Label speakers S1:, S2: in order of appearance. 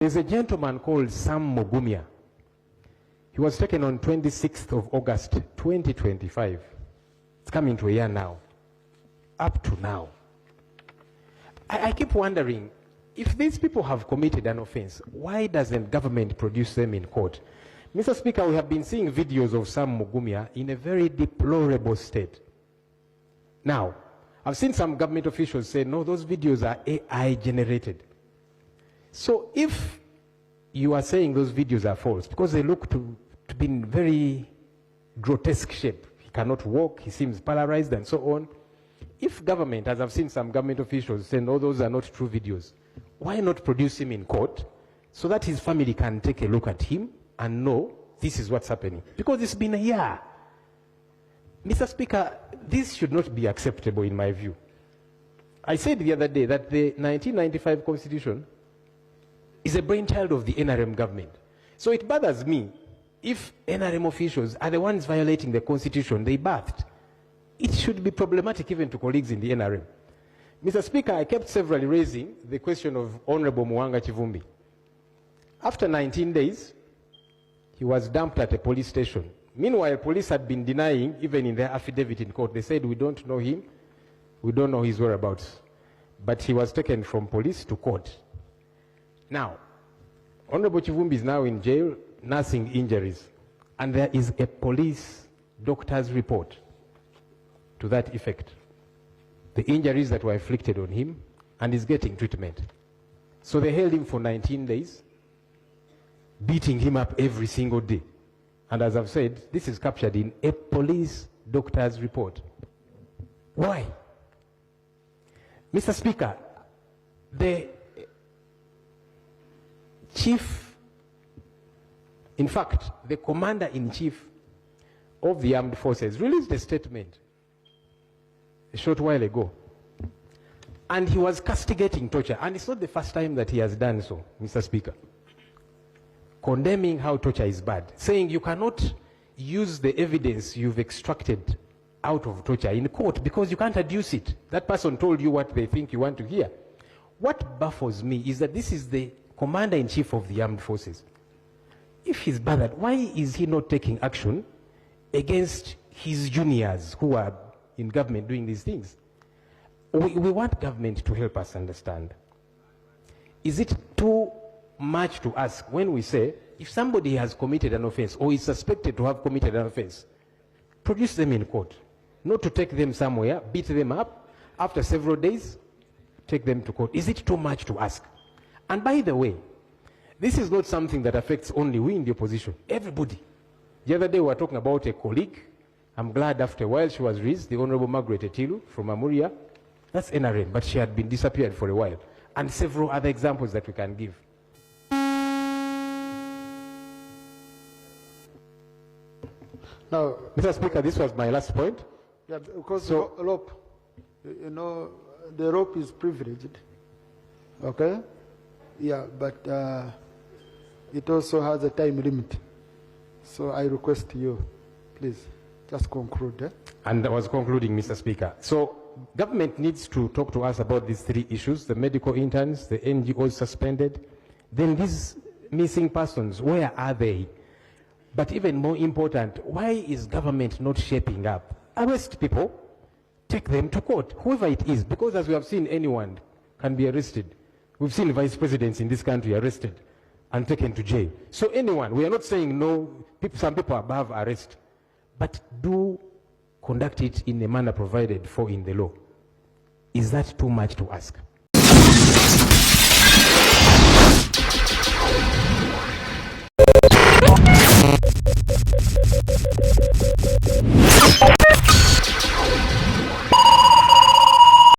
S1: There's a gentleman called Sam Mugumya. He was taken on 26th of August, 2025. It's coming to a year now. Up to now. I keep wondering, if these people have committed an offense, why doesn't government produce them in court? Mr. Speaker, we have been seeing videos of Sam Mugumya in a very deplorable state. Now, I've seen some government officials say, no, those videos are AI generated. So if you are saying those videos are false, because they look to be in very grotesque shape, he cannot walk, he seems paralyzed and so on. If government, as I've seen some government officials say, no, those are not true videos, why not produce him in court so that his family can take a look at him and know this is what's happening? Because it's been a year. Mr. Speaker, this should not be acceptable in my view. I said the other day that the 1995 Constitution is a brainchild of the NRM government. So it bothers me if NRM officials are the ones violating the Constitution they birthed. It should be problematic even to colleagues in the NRM. Mr. Speaker, I kept severally raising the question of Honorable Muwanga Kivumbi. After 19 days, he was dumped at a police station. Meanwhile, police had been denying, even in their affidavit in court, they said, we don't know him, we don't know his whereabouts. But he was taken from police to court. Now, Honorable Kivumbi is now in jail, nursing injuries. And there is a police doctor's report to that effect. The injuries that were inflicted on him, and he's getting treatment. So they held him for 19 days, beating him up every single day. And as I've said, this is captured in a police doctor's report. Why? Mr. Speaker, the chief, in fact, the commander-in-chief of the armed forces released a statement a short while ago. And he was castigating torture. And it's not the first time that he has done so, Mr. Speaker. Condemning how torture is bad. Saying you cannot use the evidence you've extracted out of torture in court because you can't adduce it. That person told you what they think you want to hear. What baffles me is that this is the commander-in-chief of the armed forces. If he's bothered, why is he not taking action against his juniors who are in government doing these things? We want government to help us understand. Is it too much to ask when we say, if somebody has committed an offense or is suspected to have committed an offense, produce them in court, not to take them somewhere, beat them up, after several days, take them to court? Is it too much to ask? And by the way, this is not something that affects only we in the opposition, everybody. The other day we were talking about a colleague. I'm glad after a while she was released, the Honorable Margaret Etilu from Amuria. That's NRM, but she had been disappeared for a while. And several other examples that we can give.
S2: Now,
S1: Mr. Speaker, this was my last point.
S2: Yeah, because rope, you know, the rope is privileged. Okay? Yeah, but it also has a time limit. So I request you, please, just conclude.
S1: And I was concluding, Mr. Speaker. So government needs to talk to us about these three issues: the medical interns, the NGOs suspended, then these missing persons, where are they? But even more important, why is government not shaping up? Arrest people, take them to court, whoever it is, because as we have seen, anyone can be arrested. We've seen vice presidents in this country arrested and taken to jail. So anyone, we are not saying no, some people are above arrest, but do conduct it in a manner provided for in the law. Is that too much to ask?